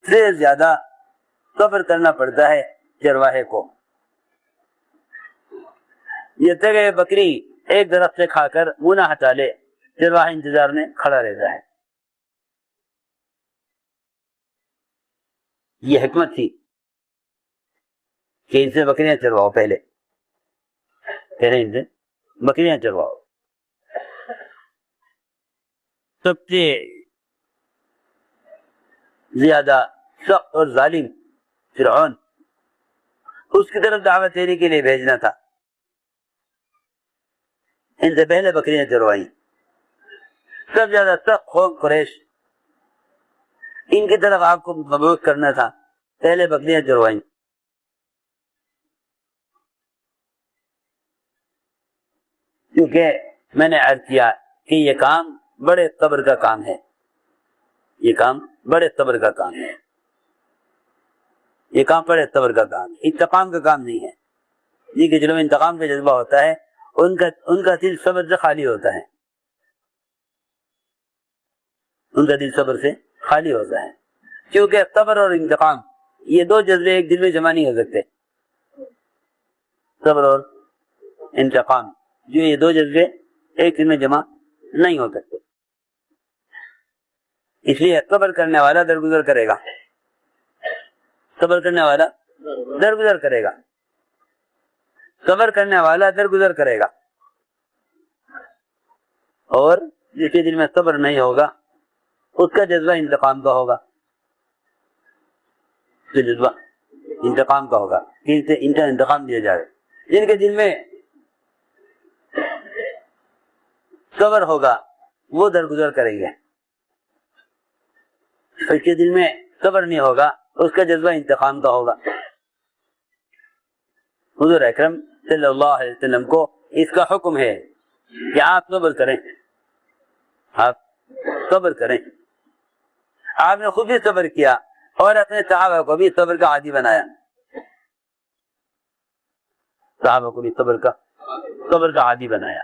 سے زیادہ صبر کرنا پڑتا ہے چرواہے کو. یہ تگے بکری ایک درخت سے کھا کر منہ نہ ہٹا لے، چرواہا انتظار میں کھڑا رہتا ہے. یہ حکمت تھی کہ ان سے بکریاں چرواؤ، پہلے ان سے بکریاں چرواؤ. سب سے زیادہ سخت اور ظالم فرعون، اس کی طرف دعوت دینے کے لیے بھیجنا تھا. ان سے پہلے بکریاں چروائیں. سب زیادہ سخت قوم قریش، ان کی طرف آپ کو مبعوث کرنا تھا، پہلے بکریاں چروائیں. کیونکہ میں نے عرض کیا کہ یہ کام بڑے صبر کا کام ہے، یہ کام بڑے صبر کا کام ہے، یہ کام بڑے صبر کا کام ہے، انتقام کا کام نہیں ہے. جن کے دلوں میں انتقام کا جذبہ ہوتا ہے ان کا دل صبر سے خالی ہوتا ہے، ان کا دل صبر سے خالی ہوتا ہے. کیونکہ صبر اور انتقام یہ دو جذبے ایک دل میں جمع نہیں ہو سکتے. صبر اور انتقام جو یہ دو جذبے ایک دل میں جمع نہیں ہو سکتے. اس لیے صبر کرنے والا درگزر کرے گا، صبر کرنے والا درگزر کرے گا، صبر کرنے والا درگزر کرے گا. اور جس کے دل میں صبر نہیں ہوگا اس کا جذبہ انتقام کا ہوگا، تو جذبہ انتقام کا ہوگا کہ ان کا انتقام دیا جائے. جن کے دل میں صبر ہوگا وہ درگزر کریں گے، اس کے دل میں صبر نہیں ہوگا اس کا جذبہ انتقام کا ہوگا. حضور اکرم صلی اللہ علیہ وسلم کو اس کا حکم ہے کہ آپ صبر کریں، آپ صبر کریں. آپ نے خود بھی صبر کیا اور اپنے صحابہ کو بھی صبر کا عادی بنایا، صحابہ کو بھی صبر کا عادی بنایا،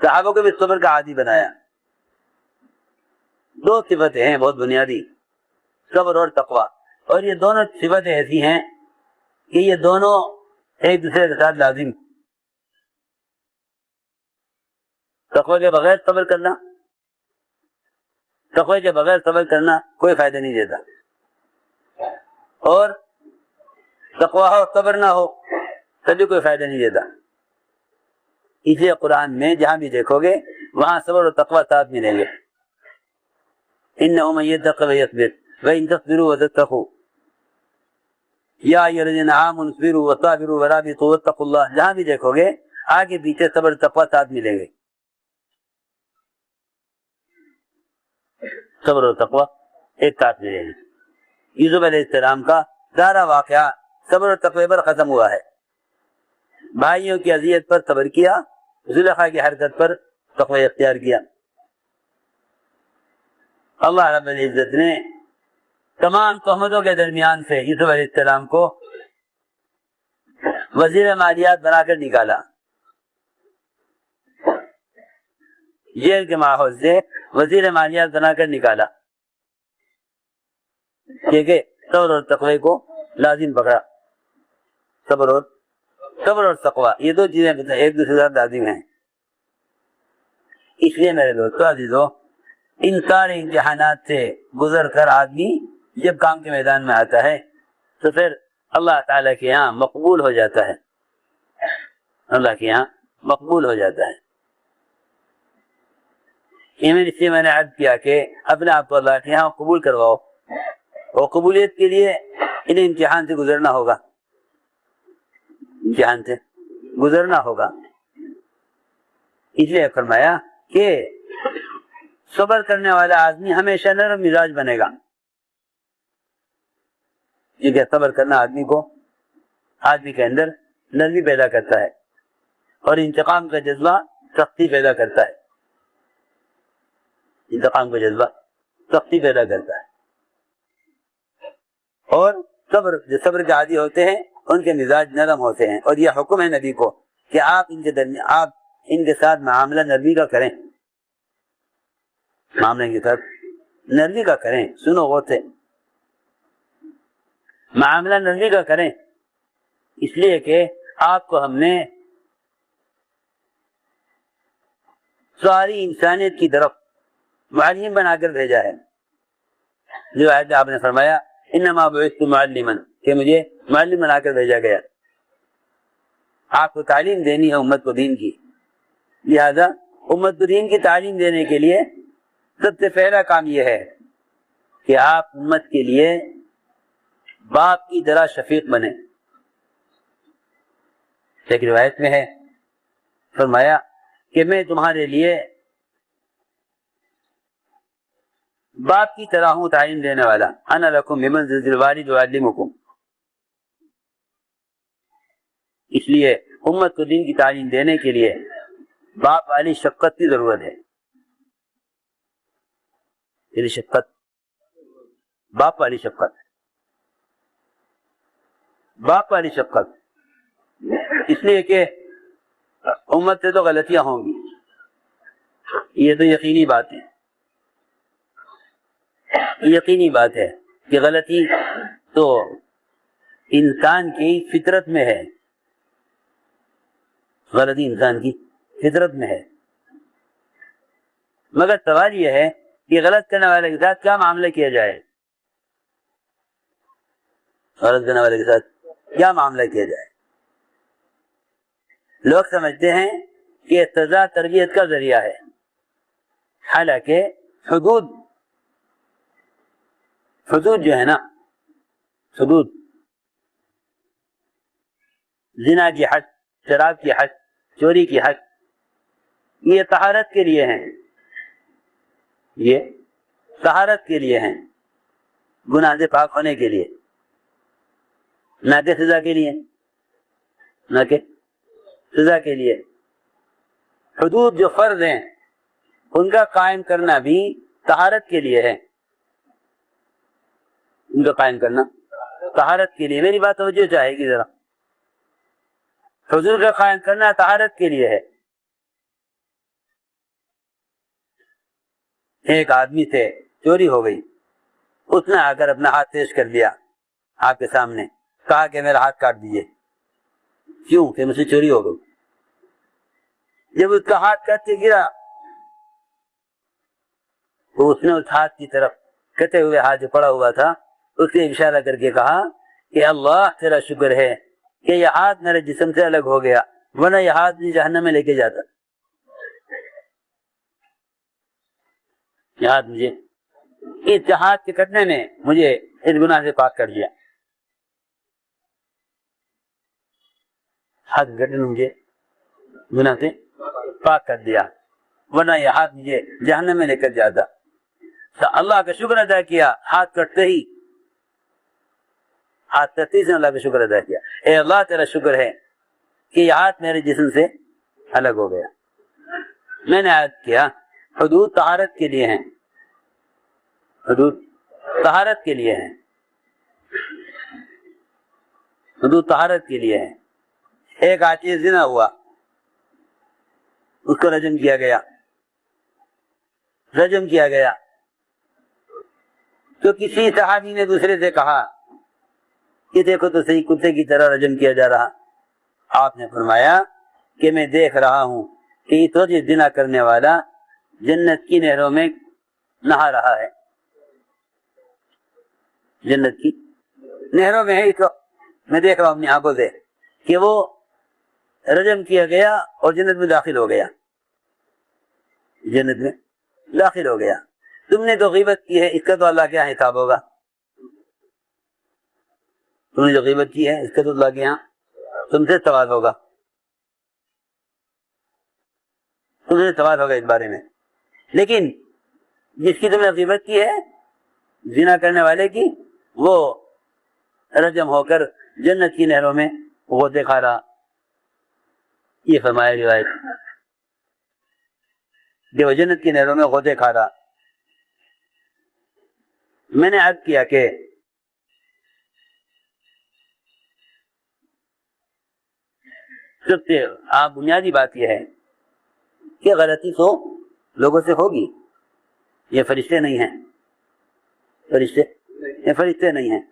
صحابہ کو بھی صبر کا عادی بنایا. دو صفتیں ہیں بہت بنیادی، صبر اور تقوی، اور یہ دونوں صفتیں ایسی ہیں کہ یہ دونوں ایک دوسرے کے ساتھ لازم. تقوی کے بغیر صبر کرنا، تقوی کے بغیر صبر کرنا کوئی فائدہ نہیں دیتا، اور تقوی ہو صبر نہ ہو تبھی کوئی فائدہ نہیں دیتا. اس لیے قرآن میں جہاں بھی دیکھو گے وہاں صبر اور تقوی ساتھ ملیں گے. إِنَّهُ مَن يَتَّقِ وَيَصْبِرْ وَإِن تَصْبِرُوا وَتَتَّقُوا يَا أَيُّهَا الَّذِينَ آمَنُوا اصْبِرُوا وَصَابِرُوا وَرَابِطُوا وَاتَّقُوا اللَّهَ. جہاں بھی دیکھو گے آگے پیچھے صبر تقوی ساتھ ملیں گے، صبر اور تقوی ایک ساتھ ملیں گے. یوسف علیہ السلام کا سارا واقعہ صبر اور تقوی پر ختم ہوا ہے. بھائیوں کی اذیت پر صبر کیا، زلیخا کی حرکت پر تقوی اختیار کیا. اللہ رب العزت نے تمام تہمتوں کے درمیان سے یوسف علیہ السلام کو وزیر مالیات بنا کر نکالا. جیل کے ماحول سے وزیر مالیات بنا کر نکالا، کیونکہ صبر اور تقوی کو لازم پکڑا. صبر اور تقوی یہ دو چیزیں ایک دوسرے کے ساتھ لازم ہیں. اس لیے میرے دوستو عزیزو، ان سارے امتحانات سے گزر کر آدمی جب کام کے میدان میں آتا ہے تو پھر اللہ تعالیٰ کے یہاں مقبول ہو جاتا ہے، اللہ کے یہاں مقبول ہو جاتا ہے. اس لیے میں نے عرض کیا کہ اپنے آپ کو اللہ کے یہاں قبول کرواؤ، اور قبولیت کے لیے انہیں امتحان سے گزرنا ہوگا، امتحان سے گزرنا ہوگا. اس لیے فرمایا کہ صبر کرنے والا آدمی ہمیشہ نرم مزاج بنے گا، کیونکہ صبر کرنا آدمی کے اندر نرمی پیدا کرتا ہے اور انتقام کا جذبہ سختی پیدا کرتا ہے، انتقام کا جذبہ سختی پیدا کرتا ہے. اور جو صبر کے عادی ہوتے ہیں ان کے مزاج نرم ہوتے ہیں، اور یہ حکم ہے نبی کو کہ آپ ان کے ساتھ معاملہ نرمی کا کریں، معاملے کے ساتھ نرمی کا کریں، سنو غور سے، معاملہ نرمی کا کریں، اس لیے کہ آپ کو ہم نے ساری انسانیت کی طرف معلم بنا کر بھیجا ہے۔ جو آیت آپ نے فرمایا انما بعثت معلما، کہ مجھے معلم بنا کر بھیجا گیا، آپ کو تعلیم دینی ہے امت کو دین کی، لہذا امت کو دین کی تعلیم دینے کے لیے سب سے پہلا کام یہ ہے کہ آپ امت کے لیے باپ کی طرح شفیق بنے۔ ایک روایت میں ہے، فرمایا کہ میں تمہارے لیے باپ کی طرح ہوں تعلیم دینے والا، انا لکم بمنزلۃ الوالد اعلمکم۔ اس لیے امت کو دین کی تعلیم دینے کے لیے باپ والی شفقت کی ضرورت ہے۔ یہ شفقت، باپ والی شفقت، باپ والی شفقت، اس لیے کہ امت سے تو غلطیاں ہوں گی، یہ تو یقینی بات ہے، یقینی بات ہے کہ غلطی تو انسان کی فطرت میں ہے، غلطی انسان کی فطرت میں ہے، مگر سوال یہ ہے کہ غلط کرنے والے کے ساتھ کیا معاملہ کیا جائے، غلط کرنے والے کے ساتھ کیا معاملہ کیا جائے۔ لوگ سمجھتے ہیں کہ سزا تربیت کا ذریعہ ہے، حالانکہ حدود جو ہے نا، حدود، زنا کی حد، شراب کی حد، چوری کی حد، یہ طہارت کے لیے ہیں، یہ طہارت کے لیے ہیں، گناہ سے پاک ہونے کے لیے، نہ کہ سزا کے لیے، نہ کہ سزا کے لیے۔ حدود جو فرض ہیں ان کا قائم کرنا بھی طہارت کے لیے ہے، ان کا قائم کرنا طہارت کے لیے، میری بات توجہ چاہے گی ذرا، حدود کا قائم کرنا طہارت کے لیے ہے۔ ایک آدمی سے چوری ہو گئی، اس نے آ کر اپنا ہاتھ پیش کر دیا آپ کے سامنے، کہا کہ میرا ہاتھ کاٹ دیجیے، کیوں کہ مجھ سے چوری ہو گئی۔ جب اس کا ہاتھ کٹ کے گرا تو اس نے اس ہاتھ کی طرف، کٹے ہوئے ہاتھ جو پڑا ہوا تھا اس سے اشارہ کر کے کہا کہ اللہ تیرا شکر ہے کہ یہ ہاتھ میرے جسم سے الگ ہو گیا، ورنہ یہ ہاتھ مجھے جہنم میں لے کے جاتا، یہ ہاتھ مجھے، اس ہاتھ کے کٹنے نے مجھے اس گناہ سے پاک کر دیا، ہاتھ کٹنے نے مجھے گناہ سے پاک کر دیا، ورنہ یہ ہاتھ مجھے جہنم میں لے کر جاتا۔ تو اللہ کا شکر ادا کیا، ہاتھ کٹتے ہی، ہاتھ کٹتے ہی اللہ کا شکر ادا کیا، اے اللہ تیرا شکر ہے کہ یہ ہاتھ میرے جسم سے الگ ہو گیا۔ میں نے عرض کیا حدود طہارت کے لیے ہیں، حدود طہارت کے لیے ہیں، حدود طہارت کے لیے ہیں۔ ایک آدمی زنا ہوا، اس کو رجم کیا گیا، رجم کیا گیا، تو کسی صحابی نے دوسرے سے کہا کہ دیکھو تو صحیح کتے کی طرح رجم کیا جا رہا۔ آپ نے فرمایا کہ میں دیکھ رہا ہوں کہ یہ تو زنا کرنے والا جنت کی نہروں میں نہا رہا ہے، جنت کی نہروں میں ہے، تو میں دیکھ رہا ہوں اپنی آنکھوں سے کہ وہ رجم کیا گیا اور جنت میں داخل ہو گیا، جنت میں داخل ہو گیا۔ تم نے تو غیبت کی ہے، اس کا تو اللہ کیا حساب ہوگا، تم نے جو غیبت کی ہے اس کا تو اللہ کے یہاں تم سے سوال ہوگا، تم سے سوال ہوگا اس بارے میں۔ لیکن جس کی تم نے غیبت کی ہے، زنا کرنے والے کی، وہ رجم ہو کر جنت کی نہروں میں غوطے کھا رہا، یہ فرمایا روایت کہ وہ جنت کی نہروں میں غوطے کھا رہا۔ میں نے عرض کیا کہ سب سے بنیادی بات یہ ہے کہ غلطی تو لوگوں سے ہوگی، یہ فرشتے نہیں ہیں، فرشتے؟ یہ فرشتے نہیں ہیں،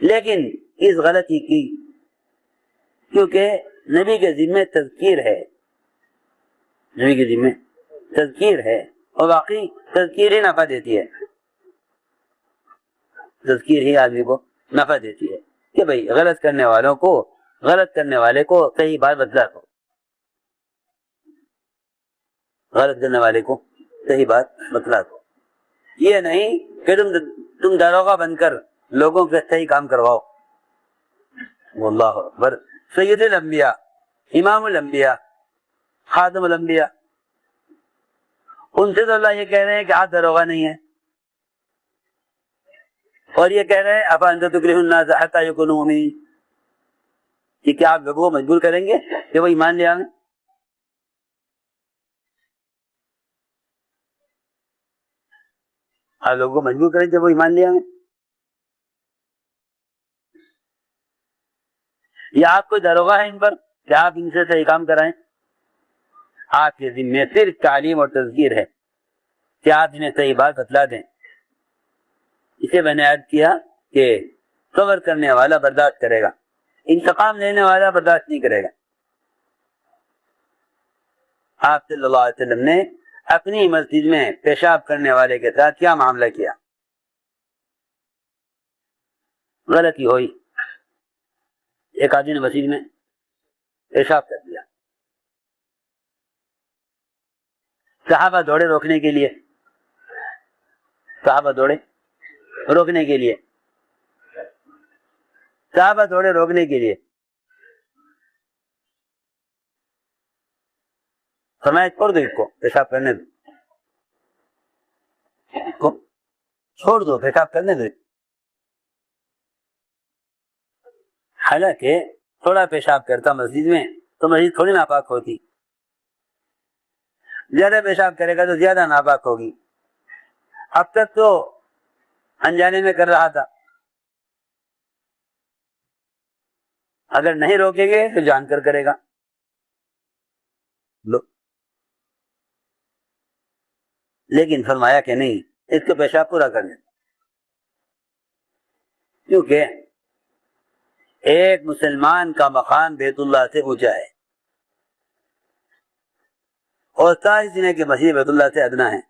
لیکن اس غلطی کی کیونکہ نبی کے ذمہ تذکیر ہے، نبی کے ذمہ تذکیر ہے، اور واقعی تذکیر ہی نفع دیتی ہے، تذکیر ہی آدمی کو نفع دیتی ہے کہ بھئی غلط کرنے والے کو صحیح بات بتلا دو، غلط کرنے والے کو صحیح بات بتلا دو، یہ نہیں کہ تم داروغہ بن کر لوگوں کے صحیح کام کرواؤ۔ واللہ اکبر، سید الانبیاء، امام الانبیاء، خاتم الانبیاء، ان سے تو اللہ یہ کہہ رہے ہیں کہ آپ داروغہ نہیں ہیں، اور یہ کہہ رہے ہیں افانت تکرہ الناس حتی یکونوا مؤمنین، کہ کیا آپ لوگوں کو مجبور کریں گے کہ وہ ایمان لے آئیں؟ آپ لوگوں کو مجبور کریں جب وہ ایمان لے آئیں؟ یا آپ کوئی داروغہ ہے ان پر کہ آپ ان سے صحیح کام کرائیں؟ آپ کے ذمہ صرف تعلیم اور تذکیر ہے کہ آپ انہیں صحیح بات بتلا دیں۔ اسے میں نے عرض کیا کہ صبر کرنے والا برداشت کرے گا، انتقام لینے والا برداشت نہیں کرے گا۔ آپ صلی اللہ علیہ وسلم نے اپنی مسجد میں پیشاب کرنے والے کے ساتھ کیا معاملہ کیا؟ غلطی ہوئی، ایک آدمی نے مسجد میں پیشاب کر دیا، صحابہ دوڑے روکنے کے لیے، صحابہ دوڑے روکنے کے لیے فرمایا چھوڑ دو اس کو، پیشاب کرنے دو، اس کو چھوڑ دو، پیشاب کرنے دو۔ حالانکہ تھوڑا پیشاب کرتا مسجد میں تو مسجد تھوڑی ناپاک ہوتی، زیادہ پیشاب کرے گا تو زیادہ ناپاک ہوگی۔ اب تک تو انجانے میں کر رہا تھا، اگر نہیں روکے گے تو جان کر کرے گا۔ لیکن فرمایا کہ نہیں، اس کو پیشاب پورا کرنے، کیونکہ ایک مسلمان کا مقام بیت اللہ سے اونچا ہے اور ساری دنیا کی مسجد بیت اللہ سے ادنا ہے۔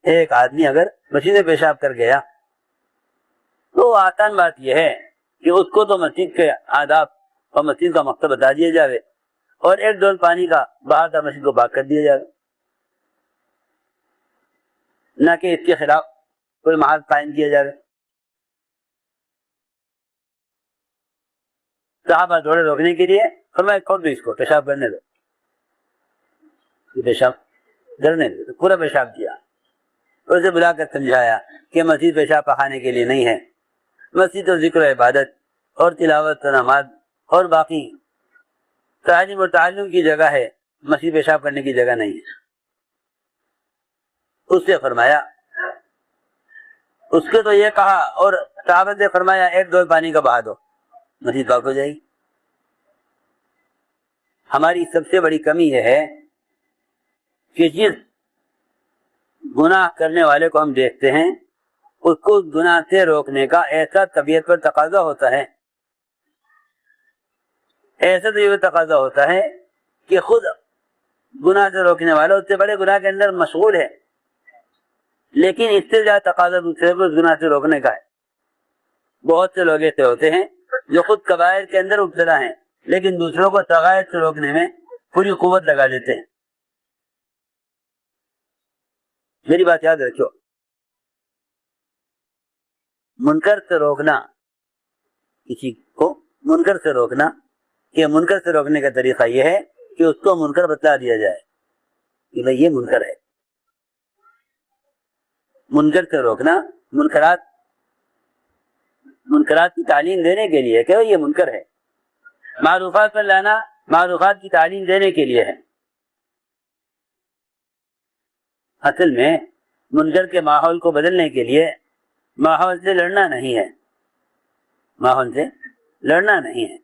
ایک آدمی اگر مسجد میں پیشاب کر گیا تو آسان بات یہ ہے کہ اس کو تو مسجد کے آداب اور مسجد کا مقصد بتا دیا جائے اور ایک ڈول پانی کا باہر کا مسجد کو پاک کر دیا جائے، نہ کہ اس کے خلاف کوئی محاذ قائم کیا جائے۔ صحابہ دوڑے روکنے کے لیے فرمایا چھوڑ دو اس کو، پیشاب کرنے دو، پیشاب کرنے دو، پورا پیشاب کیا۔ اسے بلا کر سمجھایا کہ مسجد پیشاب پخانے کے لیے نہیں ہے، مسجد تو ذکر و عبادت اور تلاوت و نماز اور باقی تعلیم و تعلم کی جگہ ہے، مسجد پیشاب کرنے کی جگہ نہیں ہے۔ اس سے فرمایا، اس کے تو یہ کہا اور صحابہ سے فرمایا ایک ڈول پانی کا بہا دو، مسجد پاک ہو جائے گی۔ ہماری سب سے بڑی کمی یہ ہے کہ جس گناہ کرنے والے کو ہم دیکھتے ہیں اس کو گناہ سے روکنے کا ایسا طبیعت پر تقاضا ہوتا ہے، ایسا طبیعت تقاضا ہوتا ہے کہ خود گناہ سے روکنے والا اس سے بڑے گناہ کے اندر مشغول ہے، لیکن اس سے زیادہ تقاضا دوسرے کو اس گناہ سے روکنے کا ہے۔ بہت سے لوگ ایسے ہوتے ہیں جو خود کبائر کے اندر مبتلا ہیں لیکن دوسروں کو صغائر سے روکنے میں پوری قوت لگا دیتے ہیں۔ میری بات یاد رکھو، منکر سے روکنا، کسی کو منکر سے روکنا، یہ منکر سے روکنے کا طریقہ یہ ہے کہ اس کو منکر بتلا دیا جائے کہ بھئی یہ منکر ہے۔ منکر سے روکنا، منکرات کی تعلیم دینے کے لیے کہ یہ منکر ہے، معروفات پر لانا معروفات کی تعلیم دینے کے لیے ہے۔ اصل میں منکر کے ماحول کو بدلنے کے لیے ماحول سے لڑنا نہیں ہے، ماحول سے لڑنا نہیں ہے۔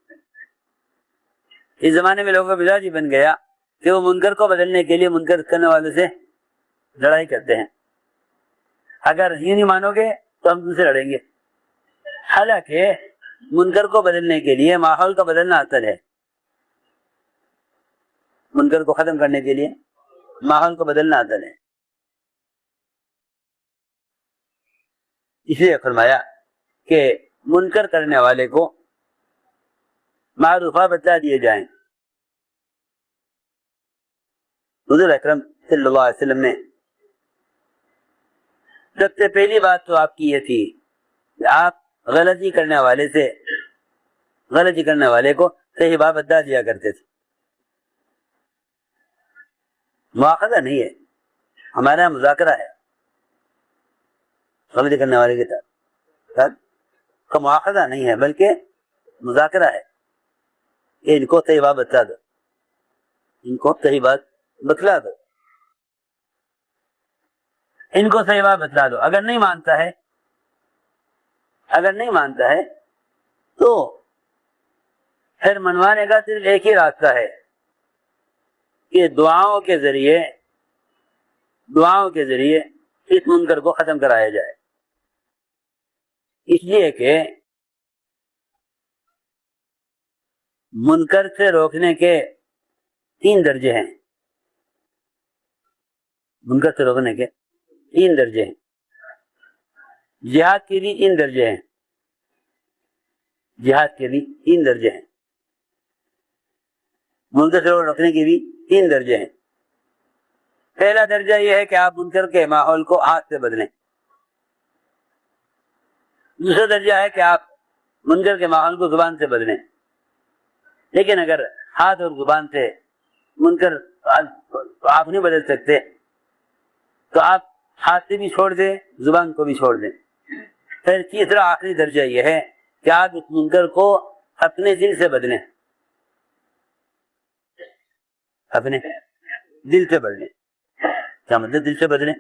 اس زمانے میں لوگوں کا مزاج ہی بن گیا کہ وہ منکر کو بدلنے کے لیے منکر کرنے والوں سے لڑائی کرتے ہیں. اگر یہ نہیں مانو گے تو ہم تم سے لڑیں گے. حالانکہ منکر کو بدلنے کے لیے ماحول کا بدلنا اصل ہے. منکر کو ختم کرنے کے لیے ماحول کو بدلنا اصل ہے. اس لیے فرمایا کہ منکر کرنے والے کو معروفہ بتلا دیے جائیں. حضور اکرم صلی اللہ علیہ وسلم نے سب سے پہلی بات تو آپ کی یہ تھی کہ آپ غلطی کرنے والے کو صحیح بات بتا دیا کرتے تھے. مواخذہ نہیں ہے، ہمارا مذاکرہ ہے. غلطی کرنے والے کے ساتھ کا مواخذہ نہیں ہے بلکہ مذاکرہ ہے. ان کو صحیح بات بتا دو، ان کو صحیح بات بتلا دو، ان کو صحیح بات بتلا دو. اگر نہیں مانتا ہے تو پھر منوانے کا صرف ایک ہی راستہ ہے کہ دعاؤں کے ذریعے اس منکر کو ختم کرایا جائے. اس لیے کہ منکر سے روکنے کے 3 درجے ہیں. منکر سے روکنے کے 3 درجے ہیں. جہاد کے بھی 3 درجے ہیں. منکر سے روکنے کے بھی 3 درجے ہیں. پہلا درجہ یہ ہے کہ آپ منکر کے ماحول کو ہاتھ سے بدلیں. دوسرا درجہ ہے کہ آپ منکر کے ماحول کو زبان سے بدلیں. لیکن اگر ہاتھ اور زبان سے منکر آپ نہیں بدل سکتے تو آپ ہاتھ سے بھی چھوڑ دیں، زبان کو بھی چھوڑ دیں. پھر تیسرا آخری درجہ یہ ہے کہ آپ اس منکر کو اپنے دل سے بدلیں. اپنے دل سے بدلیں. کیا مطلب دل سے بدلیں؟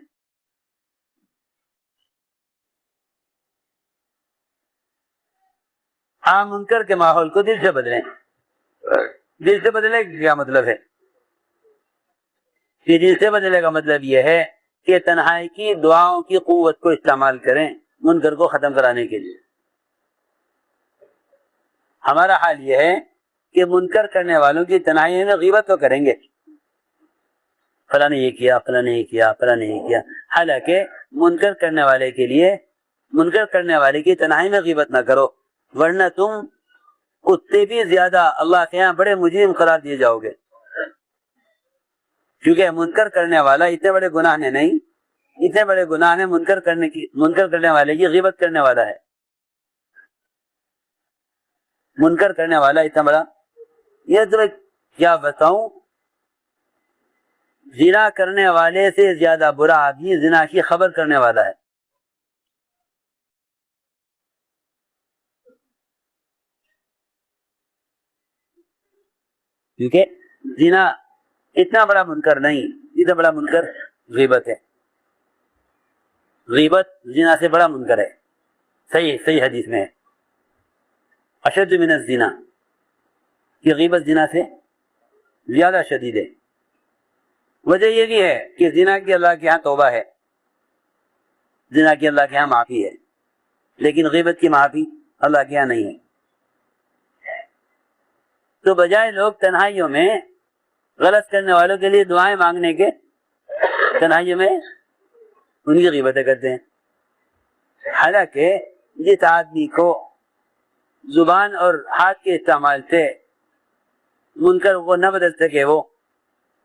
آپ منکر کے ماحول کو دل سے بدلیں. دل سے بدلنے کا کیا مطلب ہے؟ کہ دل سے بدلنے کا مطلب یہ ہے کہ تنہائی کی دعاؤں کی قوت کو استعمال کریں منکر کو ختم کرانے کے لیے. ہمارا حال یہ ہے کہ منکر کرنے والوں کی تنہائی میں غیبت تو کریں گے، فلاں نے یہ کیا، فلاں نے یہ کیا، فلاں نے یہ کیا. حالانکہ منکر کرنے والے کی تنہائی میں غیبت نہ کرو، ورنہ تم اس سے بھی زیادہ اللہ کے یہاں بڑے مجرم قرار دیے جاؤ گے. کیونکہ منکر کرنے والا اتنے بڑے گناہ نے نہیں، اتنے بڑے گناہ نے منکر کرنے والے کی غیبت کرنے والا ہے. منکر کرنے والا اتنا بڑا، یہ تو کیا بتاؤں، زنا کرنے والے سے زیادہ برا آدمی زنا کی خبر کرنے والا ہے. کیونکہ زنا اتنا بڑا منکر نہیں، اتنا بڑا منکر غیبت ہے. غیبت زنا سے بڑا منکر ہے. صحیح حدیث میں ہے اشد من الزنا، کہ غیبت زنا سے زیادہ شدید ہے. وجہ یہ بھی ہے کہ زنا کی اللہ کے ہاں توبہ ہے، زنا کی اللہ کے ہاں معافی ہے، لیکن غیبت کی معافی اللہ کے ہاں نہیں ہے. تو بجائے لوگ تنہائیوں میں غلط کرنے والوں کے لیے دعائیں مانگنے کے، تنہائیوں میں ان کی غیبتیں کرتے ہیں. حالانکہ جس آدمی کو زبان اور ہاتھ کے استعمال سے منکر کو نہ بدل سکے، وہ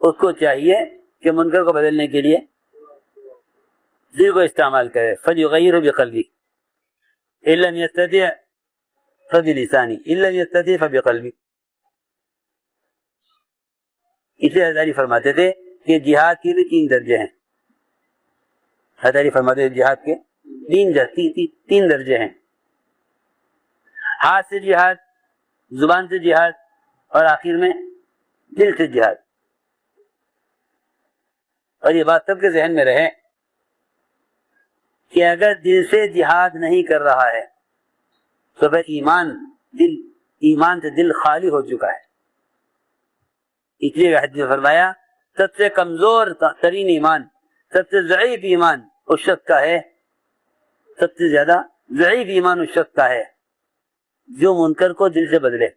اس کو چاہیے کہ منکر کو بدلنے کے لیے دل کو استعمال کرے. فَلْيُغَيِّرْهُ بِقَلْبِهِ إِن لَّمْ يَسْتَطِعْ فَبِلِسَانِهِ إِن لَّمْ يَسْتَطِعْ فَبِقَلْبِهِ. اسے حضرت فرماتے تھے کہ جہاد کے بھی 3 درجے ہیں. حضرت فرماتے تھے جہاد کے 3 درجے ہیں. ہاتھ سے جہاد، زبان سے جہاد، اور آخر میں دل سے جہاد. اور یہ بات سب کے ذہن میں رہے کہ اگر دل سے جہاد نہیں کر رہا ہے تو پھر ایمان سے دل خالی ہو چکا ہے. اس لیے حدیث میں فرمایا سب سے کمزور ترین ایمان، سب سے ضعیف ایمان اس شخص کا ہے، سب سے زیادہ ضعیف ایمان اس شخص کا ہے جو منکر کو دل سے بدلے،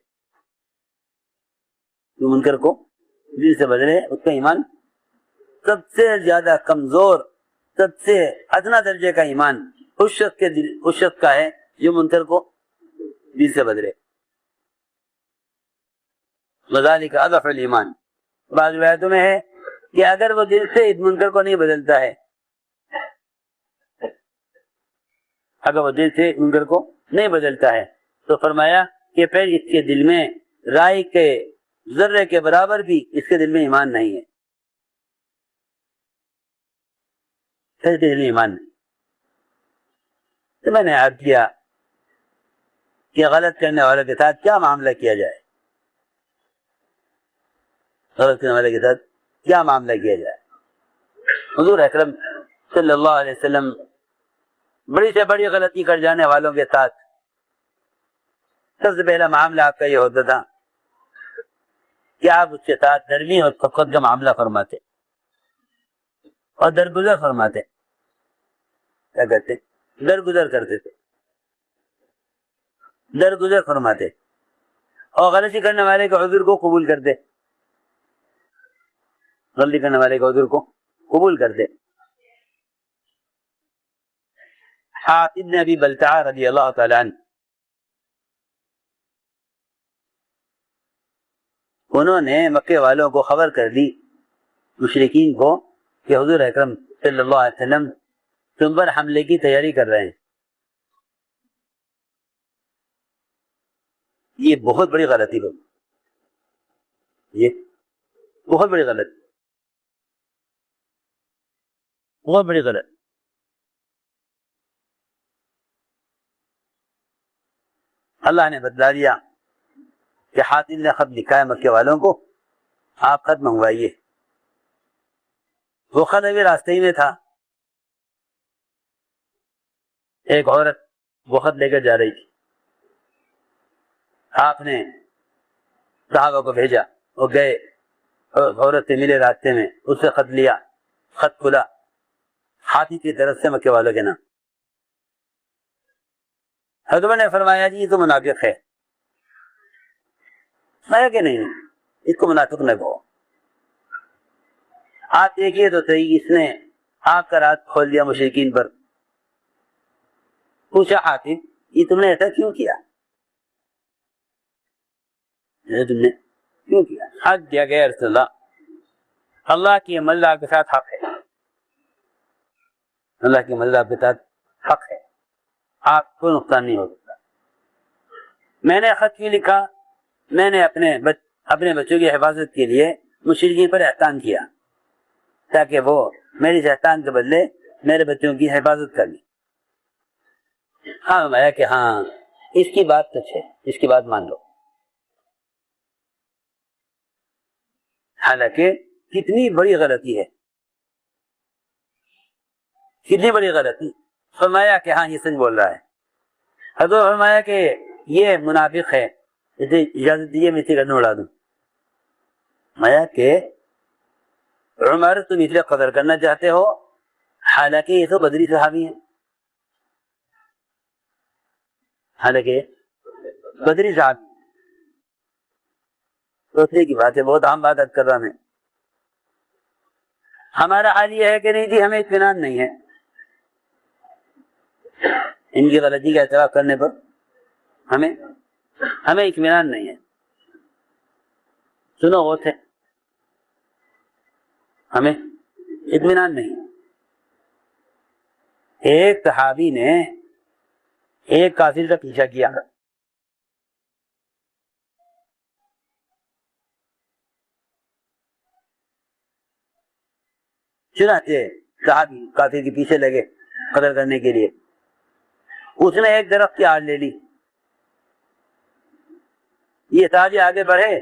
جو منکر کو دل سے بدلے، اس کا ایمان سب سے زیادہ کمزور، سب سے ادنا درجے کا ایمان اس شخص کا ہے جو منکر کو دل سے بدلے۔ وذالک اضعف الایمان، بعض روایتوں میں ہے کہ اگر وہ دل سے اس منکر کو نہیں بدلتا ہے، اگر وہ دل سے اس منکر کو نہیں بدلتا ہے تو فرمایا کہ پھر اس کے دل میں رائی کے ذرے کے برابر بھی اس کے دل میں ایمان نہیں ہے، پھر دل میں ایمان نہیں۔ تو میں نے عرض کیا کہ غلط کرنے والوں کے ساتھ کیا معاملہ کیا جائے، غلط کرنے والے کے ساتھ کیا معاملہ کیا جائے۔ حضور اکرم صلی اللہ علیہ وسلم بڑی سے بڑی غلطی کر جانے والوں کے ساتھ سب سے پہلا معاملہ آپ کا یہ ہوتا تھا کہ آپ اس کے ساتھ نرمی اور شفقت کا معاملہ فرماتے اور درگزر فرماتے، کیا کہتے درگزر کرتے تھے، درگزر فرماتے اور غلطی کرنے والے کے عذر کو قبول کرتے، غلطی کرنے والے کے عذر کو قبول کرتے۔ حاتب بن ابی بلتعہ رضی اللہ تعالی عنہ، انہوں نے مکے والوں کو خبر کر دی، مشرکین کو، کہ حضور اکرم صلی اللہ علیہ وسلم تم پر حملے کی تیاری کر رہے ہیں۔ یہ بہت بڑی غلطی ہے، یہ بہت بڑی غلط، بہت بڑی غلط۔ اللہ نے بتلا دیا کہ حاتم نے خط لکھا ہے مکے والوں کو، آپ خط منگوائیے۔ وہ خط ابھی راستے ہی میں تھا، ایک عورت وہ خط لے کر جا رہی تھی، آپ نے صحابہ کو بھیجا، وہ گئے، عورت سے ملے راستے میں، اس سے خط لیا، خط کھلا، حاتم کی طرف سے مکے والوں کے نام۔ حضرت نے فرمایا جی یہ تو منافق ہے، میں کہ نہیں اس کو منافق نہ کہو، آپ دیکھیے تو صحیح، اس نے آپ کا راز کھول دیا مشرکین پر۔ پوچھا حاتم یہ تم نے ایسا کیوں کیا، تم نے کیوں کیا؟ حق دیا گیا رسول اللہ، اللہ کی عمل آپ کے ساتھ حق ہے، اللہ کی عمل آپ کے ساتھ حق ہے، آپ کو نقصان نہیں ہو سکتا۔ میں نے خط کیوں لکھا؟ میں نے اپنے بچوں کی حفاظت کے لیے مشرکین پر احسان کیا تاکہ وہ میری احسان کے بدلے میرے بچوں کی حفاظت کر لیں۔ ہاں میں کہ ہاں اس کی بات سچ ہے، اس کی بات مان لو۔ حالانکہ کتنی بڑی غلطی ہے، کتنی بڑی غلطی۔ فرمایا کہ ہاں یہ سچ بول رہا ہے۔ حضرت فرمایا کہ یہ منافق ہے، اسے اجازت دیجیے میں اسے گردن اڑا دوں۔ فرمایا کہ عمر تم اس لیے قدر کرنا چاہتے ہو حالانکہ یہ تو بدری صحابی ہیں، حالانکہ بدری صحابی، سوچنے کی بات ہے، بہت عام بات کر رہا میں۔ ہمارا حال یہ ہے کہ نہیں جی ہمیں اطمینان نہیں ہے، ان کی غلطی کا اعتراف کرنے پر ہمیں اطمینان نہیں ہے۔ سنو وہ تھے، ہمیں اطمینان نہیں۔ ایک صحابی نے ایک کافر کا پیچھا کیا، چنانچہ صحابی کافر کے پیچھے لگے قتل کرنے کے لیے۔ اس نے ایک درخت کی آڑ لے لی، یہ صحابی آگے بڑھے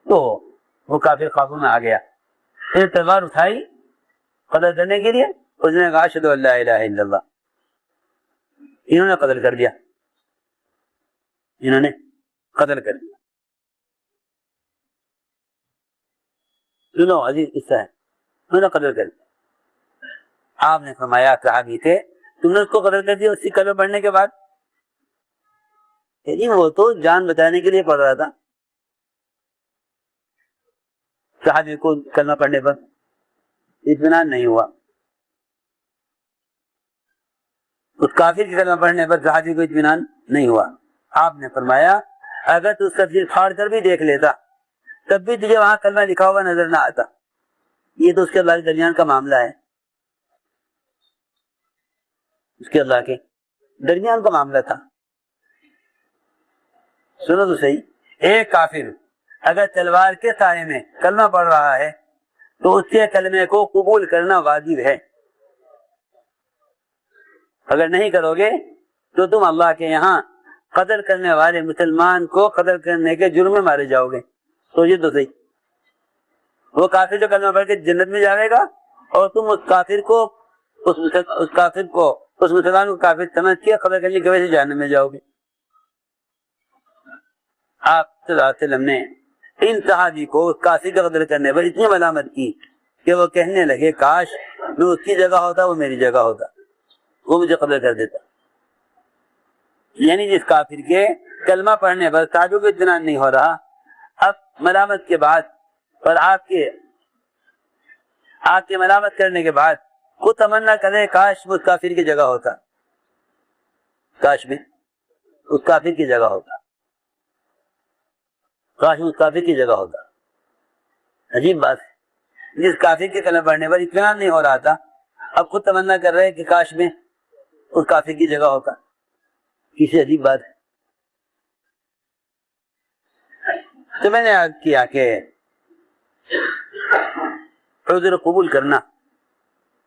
تو وہ کافر قابو میں آ گیا، پھر تلوار اٹھائی قتل کرنے کے لیے، اس نے کہا اشہدو ان لا الہ الا اللہ، انہوں نے قتل کر دیا، انہوں نے قتل کر دیا۔ سنو عزیز قصہ ہے، انہوں نے قتل کر دیا۔ آپ نے فرمایا صحابی تھے تم نے اس کو قتل کر دیا اسی کلمہ پڑھنے کے بعد؟ یعنی وہ تو جان بچانے کے لیے پڑھ رہا تھا، صحابی کو کلمہ پڑھنے پر اطمینان نہیں ہوا، اس کافر کے کلمہ پڑھنے پر صحابی کو اطمینان نہیں ہوا۔ آپ نے فرمایا اگر تو اس کا دل پھاڑ کر بھی دیکھ لیتا تب بھی تجھے وہاں کلمہ لکھا ہوا نظر نہ آتا، یہ تو اس کے اللہ کے درمیان کا معاملہ ہے، اس کے اللہ کے درمیان کا معاملہ تھا۔ سنو تو صحیح، ایک کافر اگر تلوار کے سائے میں کلمہ پڑھ رہا ہے تو اس کے کلمے کو قبول کرنا واجب ہے، اگر نہیں کرو گے تو تم اللہ کے یہاں قتل کرنے والے مسلمان کو قتل کرنے کے جرم میں مارے جاؤ گے۔ تو یہ تو صحیح، وہ کافر جو کلمہ پڑھ کے جنت میں جائے گا اور تم اس کافر کو اس مسلمان کو کافر سمجھ کے قتل کرنے کی وجہ سے جہنم میں جاؤ گے۔ آپ صلی اللہ علیہ وسلم نے ان صحابی کو اس کافر کا قتل کرنے پر اتنی ملامت کی کہ وہ کہنے لگے کاش میں اس کی جگہ ہوتا وہ میری جگہ ہوتا، وہ مجھے قتل کر دیتا۔ یعنی جس کافر کے کلمہ پڑھنے پر صحابی کو اطمینان نہیں ہو رہا، اب ملامت کے بعد اور آپ کے ملامت کرنے کے بعد خود تمنا کرے کاش میں اس کافر کی جگہ ہوتا، کاش میں اس کافر کی جگہ ہوتا، کاش میں اس کافر کی جگہ ہوتا۔ عجیب بات ہے، جس کافر کے کلمہ پڑھنے پر اطمینان نہیں ہو رہا تھا اب خود تمنا کر رہے کہ کاش میں اس کافر کی جگہ ہوتا، کسی عجیب بات ہے۔ تو میں نے عرض کیا کہ عذر قبول کرنا،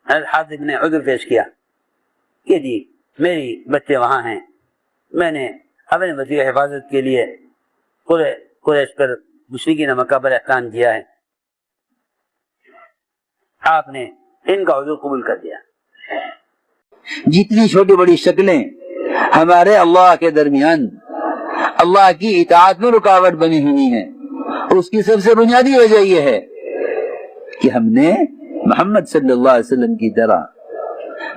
حاطب نے عذر پیش کیا کہ جی میری بچے وہاں ہیں، میں نے اپنے بچے کی حفاظت کے لیے قریش پر مشرکین مکہ پر احسان کیا ہے، آپ نے ان کا عذر قبول کر دیا۔ جتنی چھوٹی بڑی شکلیں ہمارے اللہ کے درمیان اللہ کی اطاعت میں رکاوٹ بنی ہوئی ہیں، اس کی سب سے بنیادی وجہ یہ ہے کہ ہم نے محمد صلی اللہ علیہ وسلم کی طرح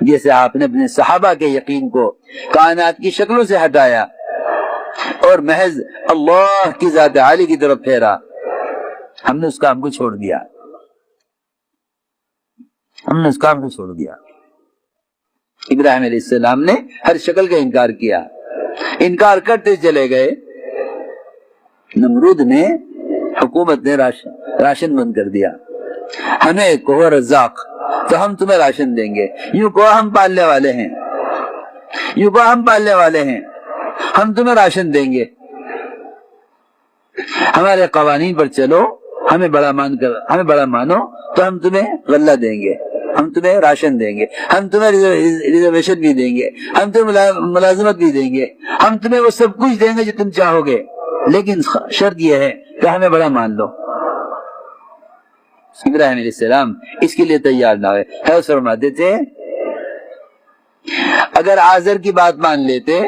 جیسے آپ نے اپنے صحابہ کے یقین کو کائنات کی شکلوں سے ہٹایا اور محض اللہ کی ذات عالی کی طرف پھیرا، ہم نے اس کام کو چھوڑ دیا، ابراہیم علیہ السلام نے ہر شکل کا انکار کیا، انکار کرتے چلے گئے، نمرود نے حکومت نے راشن بند کر دیا، ہمیں کہو رزاق تو ہم تمہیں راشن دیں گے، یوں کہو ہم پالنے والے ہیں، ہم تمہیں راشن دیں گے، ہمارے قوانین پر چلو، ہمیں بڑا مانو تو ہم تمہیں غلہ دیں گے، ہم تمہیں راشن دیں گے، ہم تمہیں ریزرویشن بھی دیں گے، ہم تمہیں ملازمت بھی دیں گے، ہم تمہیں وہ سب کچھ دیں گے جو تم چاہو گے، لیکن شرط یہ ہے کہ ہمیں بڑا مان لو۔ ابراہیم علیہ السلام اس کے لیے تیار نہ ہوئے، حضرت فرماتے تھے اگر آزر کی بات مان لیتے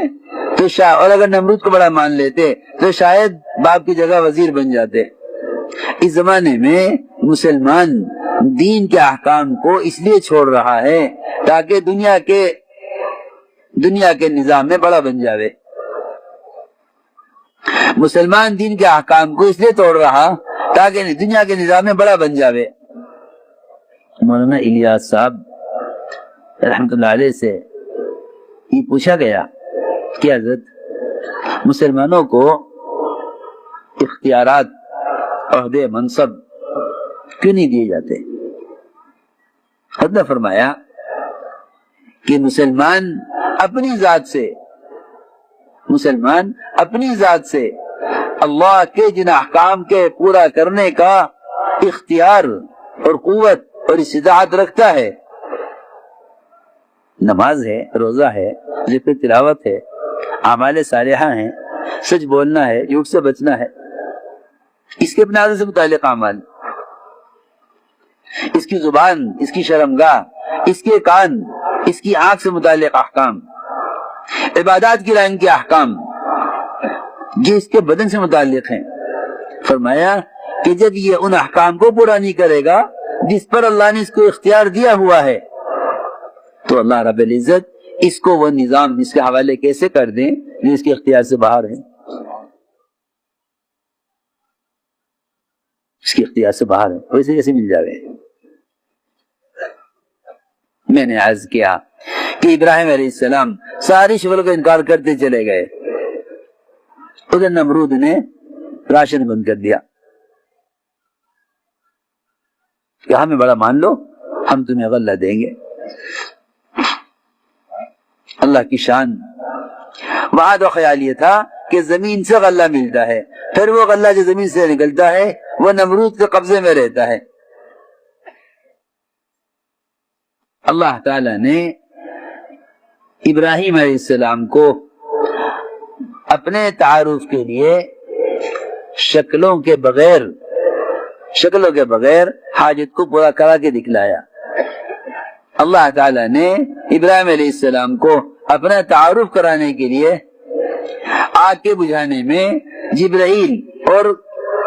تو اور اگر نمرود کو بڑا مان لیتے تو شاید باپ کی جگہ وزیر بن جاتے۔ اس زمانے میں مسلمان دین کے احکام کو اس لیے چھوڑ رہا ہے تاکہ دنیا کے نظام میں بڑا بن جاوے، مسلمان دین کے احکام کو اس لیے توڑ رہا تاکہ دنیا کے نظام میں بڑا بن جاوے۔ مولانا الیاس صاحب رحمت اللہ علیہ سے یہ پوچھا گیا کہ حضرت مسلمانوں کو اختیارات، عہدے، منصب کیوں نہیں دیے جاتے؟ حضرت نے فرمایا کہ مسلمان اپنی ذات سے اللہ کے جن احکام کے پورا کرنے کا اختیار اور قوت اور استطاعت رکھتا ہے، نماز ہے، روزہ ہے، ذکر تلاوت ہے، اعمال صالحہ ہیں، سچ بولنا ہے، جھوٹ سے بچنا ہے، اس کے اپنے عادت سے متعلق اعمال، اس کی زبان، اس کی شرمگاہ، اس کے کان، اس کی آنکھ سے متعلق احکام، عبادات کی لائن کے احکام جو اس کے بدن سے متعلق ہیں۔ فرمایا کہ جب یہ ان احکام کو پورا نہیں کرے گا جس پر اللہ نے اس کو اختیار دیا ہوا ہے تو اللہ رب العزت اس کو وہ نظام اس کے حوالے کیسے کر دیں جو اس کے اختیار سے باہر ہے، اس کے اختیار سے باہر ہے، ویسے کیسے مل جاوے؟ میں نے عرض کیا کہ ابراہیم علیہ السلام ساری شکل کا انکار کرتے چلے گئے، ادھر نمرود نے راشن بند کر دیا کہ ہمیں بڑا مان لو، ہم تمہیں غلہ دیں گے۔ اللہ کی شان، وہاں تو خیال یہ تھا کہ زمین سے غلہ ملتا ہے، پھر وہ غلہ جو زمین سے نکلتا ہے وہ نمرود کے قبضے میں رہتا ہے۔ اللہ تعالی نے ابراہیم علیہ السلام کو اپنے تعارف کے لیے شکلوں کے بغیر حاجت کو پورا کرا کے دکھلایا۔ اللہ تعالی نے ابراہیم علیہ السلام کو اپنا تعارف کرانے کے لیے آگ کے بجھانے میں جبرائیل اور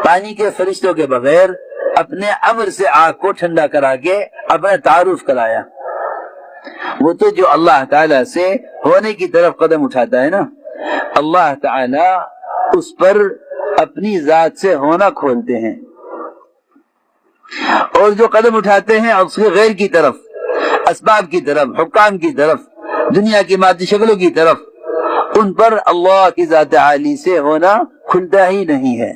پانی کے فرشتوں کے بغیر اپنے امر سے آگ کو ٹھنڈا کرا کے اپنا تعارف کرایا۔ وہ تو جو اللہ تعالی سے ہونے کی طرف قدم اٹھاتا ہے نا، اللہ تعالی اس پر اپنی ذات سے ہونا کھولتے ہیں، اور جو قدم اٹھاتے ہیں اس کے غیر کی طرف، اسباب کی طرف، حکام کی طرف، دنیا کی مادی شکلوں کی طرف، ان پر اللہ کی ذات عالی سے ہونا کھلتا ہی نہیں ہے۔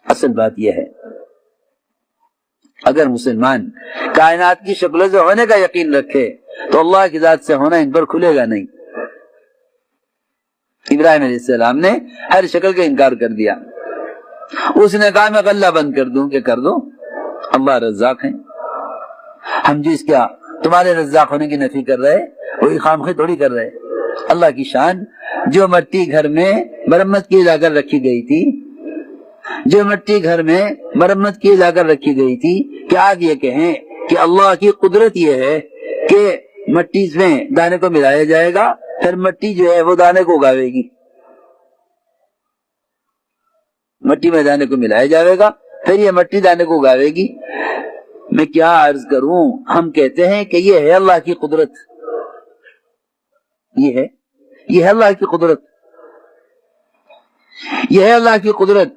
اصل بات یہ ہے، اگر مسلمان کائنات کی شکلوں سے ہونے کا یقین رکھے تو اللہ کی ذات سے ہونا ان پر کھلے گا نہیں۔ ابراہیم علیہ السلام نے ہر شکل کا انکار کر دیا، اس نے کہا میں غلہ بند کر دوں کہ کر دو، اللہ رزاق ہیں، ہم جو اس کا تمہارے رزاق ہونے کی نفی کر رہے وہی خامخواہ تھوڑی کر رہے۔ اللہ کی شان، جو مٹی گھر میں مرمت کی لا کر رکھی گئی تھی، جو مٹی گھر میں مرمت کی لا کر رکھی گئی تھی، کیا آپ یہ کہیں کہ اللہ کی قدرت یہ ہے کہ مٹی میں دانے کو ملایا جائے گا، پھر مٹی جو ہے وہ دانے کو اگاوے گی، مٹی میں دانے کو ملایا جائے گا پھر یہ مٹی دانے کو اگاوے گی؟ میں کیا عرض کروں، ہم کہتے ہیں کہ یہ ہے اللہ کی قدرت، یہ ہے اللہ کی قدرت، یہ ہے اللہ کی قدرت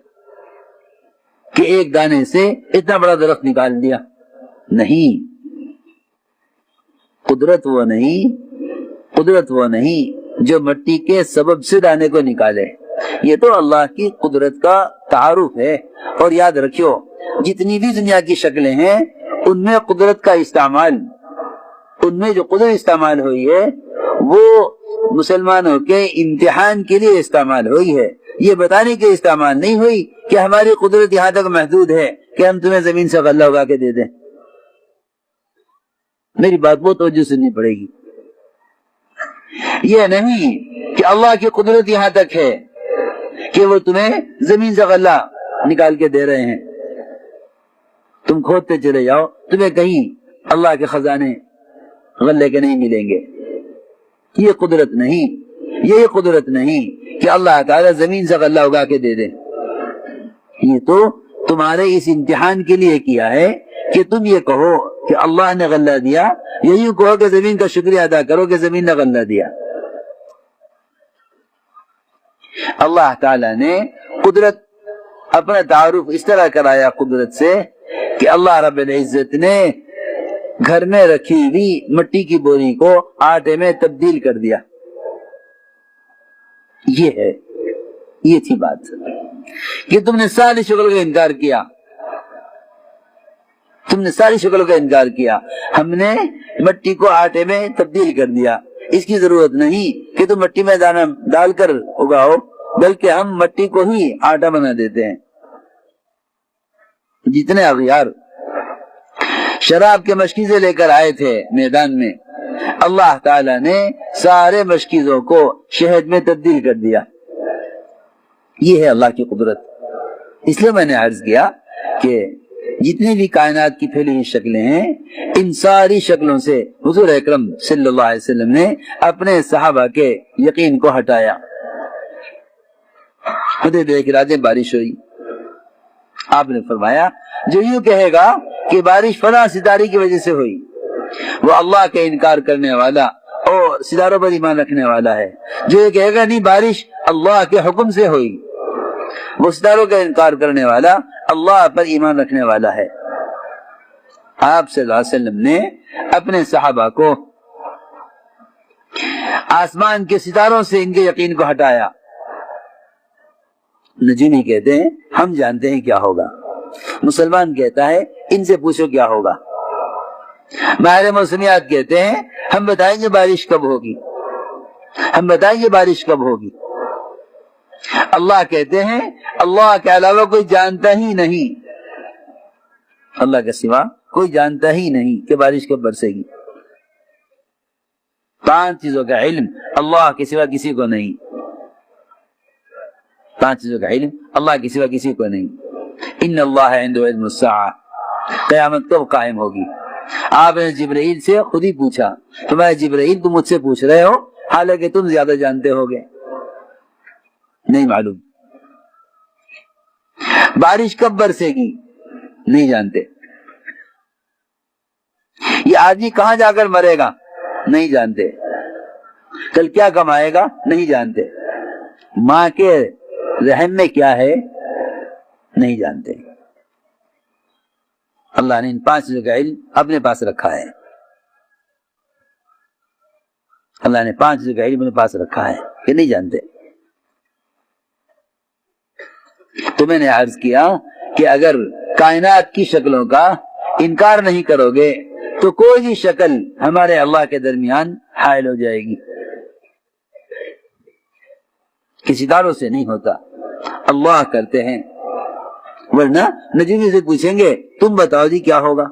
کہ ایک دانے سے اتنا بڑا درخت نکال دیا۔ نہیں، قدرت وہ نہیں جو مٹی کے سبب سے دانے کو نکالے، یہ تو اللہ کی قدرت کا تعارف ہے۔ اور یاد رکھو، جتنی بھی دنیا کی شکلیں ہیں ان میں قدرت کا استعمال، ان میں جو قدرت استعمال ہوئی ہے وہ مسلمانوں کے امتحان کے لیے استعمال ہوئی ہے، یہ بتانے کے استعمال نہیں ہوئی کہ ہماری قدرت یہاں تک محدود ہے کہ ہم تمہیں زمین سے غلہ اگا کے دے دیں۔ میری بات بہت توجہ سننی پڑے گی۔ یہ نہیں کہ اللہ کی قدرت یہاں تک ہے کہ وہ تمہیں زمین سے غلہ نکال کے دے رہے ہیں، تم کھودتے چلے جاؤ، تمہیں کہیں اللہ کے خزانے غلے کے نہیں ملیں گے۔ یہ قدرت نہیں کہ اللہ تعالیٰ زمین سے غلہ اگا کے دے دے، یہ تو تمہارے اس امتحان کے لیے کیا ہے کہ تم یہ کہو کہ اللہ نے غلہ دیا، یہی کہو کہ زمین کا شکریہ ادا کرو کہ زمین نے غلہ دیا۔ اللہ تعالیٰ نے قدرت اپنا تعارف اس طرح کرایا قدرت سے کہ اللہ رب العزت نے گھر میں رکھی ہوئی مٹی کی بوری کو آٹے میں تبدیل کر دیا۔ یہ تھی بات کہ تم نے ساری شکل کا انکار کیا، ہم نے مٹی کو آٹے میں تبدیل کر دیا، اس کی ضرورت نہیں کہ تم مٹی میں دانا ڈال کر اگاؤ، بلکہ ہم مٹی کو ہی آٹا بنا دیتے ہیں۔ جتنے اغیار شراب کے مشکیزیں لے کر آئے تھے میدان میں، اللہ تعالی نے سارے مشکیزوں کو شہد میں تبدیل کر دیا۔ یہ ہے اللہ کی قدرت۔ اس لیے میں نے عرض کیا کہ جتنی بھی کائنات کی پھیلی ہوئی شکلیں ہیں، ان ساری شکلوں سے حضور اکرم صلی اللہ علیہ وسلم نے اپنے صحابہ کے یقین کو ہٹایا۔ حدیبیہ کی راتیں بارش ہوئی، آپ نے فرمایا جو یوں کہے گا کہ بارش فلاں ستارے کی وجہ سے ہوئی، وہ اللہ کا انکار کرنے والا اور ستاروں پر ایمان رکھنے والا ہے. جو یہ کہے گا نہیں بارش اللہ کے حکم سے ہوئی، وہ ستاروں کا انکار کرنے والا اللہ پر ایمان رکھنے والا ہے. آپ صلی اللہ علیہ وسلم نے اپنے صحابہ کو آسمان کے ستاروں سے ان کے یقین کو ہٹایا. نجومی کہتے ہیں ہم جانتے ہیں کیا ہوگا، مسلمان کہتا ہے ان سے پوچھو کیا ہوگا. ماہر موسمیات کہتے ہیں ہم بتائیں گے بارش کب ہوگی، ہم بتائیں گے بارش کب ہوگی. اللہ کہتے ہیں اللہ کے علاوہ کوئی جانتا ہی نہیں، اللہ کے سوا کوئی جانتا ہی نہیں کہ بارش کب برسے گی. 5 چیزوں کا علم اللہ کے سوا کسی کو نہیں، 5 چیزوں کا علم اللہ کے سوا کسی کو نہیں. ان اللہ عنده علم الساعہ، قیامت کب قائم ہوگی. آپ نے جبرائیل سے خود ہی پوچھا، تمہارے جبرائیل تم مجھ سے پوچھ رہے ہو حالانکہ تم زیادہ جانتے ہوگے. نہیں معلوم. بارش کب برسے گی نہیں جانتے. یہ آدمی کہاں جا کر مرے گا نہیں جانتے. کل کیا کمائے گا نہیں جانتے. ماں کے رحم میں کیا ہے نہیں جانتے. اللہ نے ان 5 چیزوں کا علم اپنے پاس رکھا ہے. اللہ نے 5 چیزوں کا علم اپنے پاس رکھا ہے کہ نہیں جانتے. تو میں نے عرض کیا کہ اگر کائنات کی شکلوں کا انکار نہیں کرو گے تو کوئی بھی شکل ہمارے اللہ کے درمیان حائل ہو جائے گی. کسی ستاروں سے نہیں ہوتا، اللہ کرتے ہیں. ورنہ نجومی سے پوچھیں گے تم بتاؤ جی کیا ہوگا.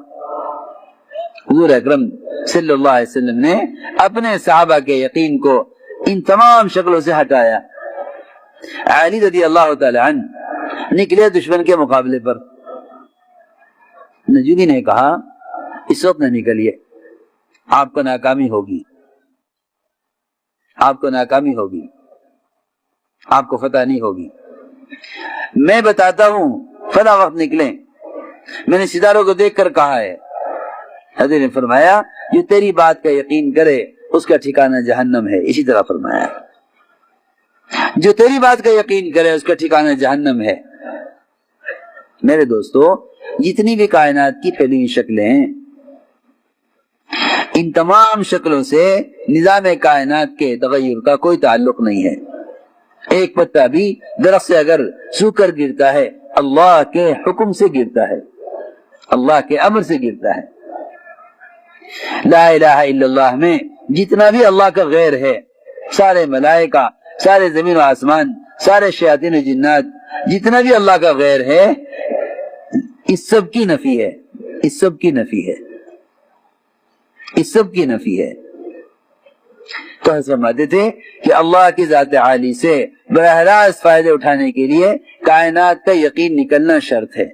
حضور اکرم صلی اللہ علیہ وسلم نے اپنے صحابہ کے یقین کو ان تمام شکلوں سے ہٹایا. علی رضی اللہ تعالی عنہ نکلے دشمن کے مقابلے پر. نجومی نے کہا اس وقت نہ نکلیے، آپ کو ناکامی ہوگی، آپ کو ناکامی ہوگی، آپ کو فتح نہیں ہوگی. میں بتاتا ہوں فلاں وقت نکلیں. میں نے ستاروں کو دیکھ کر کہا ہے. حضرت نے فرمایا جو تیری بات کا یقین کرے اس کا ٹھکانہ جہنم ہے. اسی طرح فرمایا جو تیری بات کا یقین کرے اس کا ٹھکانہ جہنم ہے. میرے دوستو جتنی بھی کائنات کی پھیلی ہوئی شکلیں ہیں ان تمام شکلوں سے نظام کائنات کے تغیر کا کوئی تعلق نہیں ہے. ایک پتا بھی درخت سے اگر سوکھ کر گرتا ہے اللہ کے حکم سے گرتا ہے، اللہ کے امر سے گرتا ہے. لا الہ الا اللہ میں جتنا بھی اللہ کا غیر ہے، سارے ملائکہ، سارے زمین و آسمان، سارے شیاطین و جنات، جتنا بھی اللہ کا غیر ہے اس سب کی نفی ہے، اس سب کی نفی ہے، اس سب کی نفی ہے. تو فرماتے تھے کہ اللہ کی ذات عالی سے براہ راست فائدے اٹھانے کے لیے کائنات کا یقین نکلنا شرط ہے.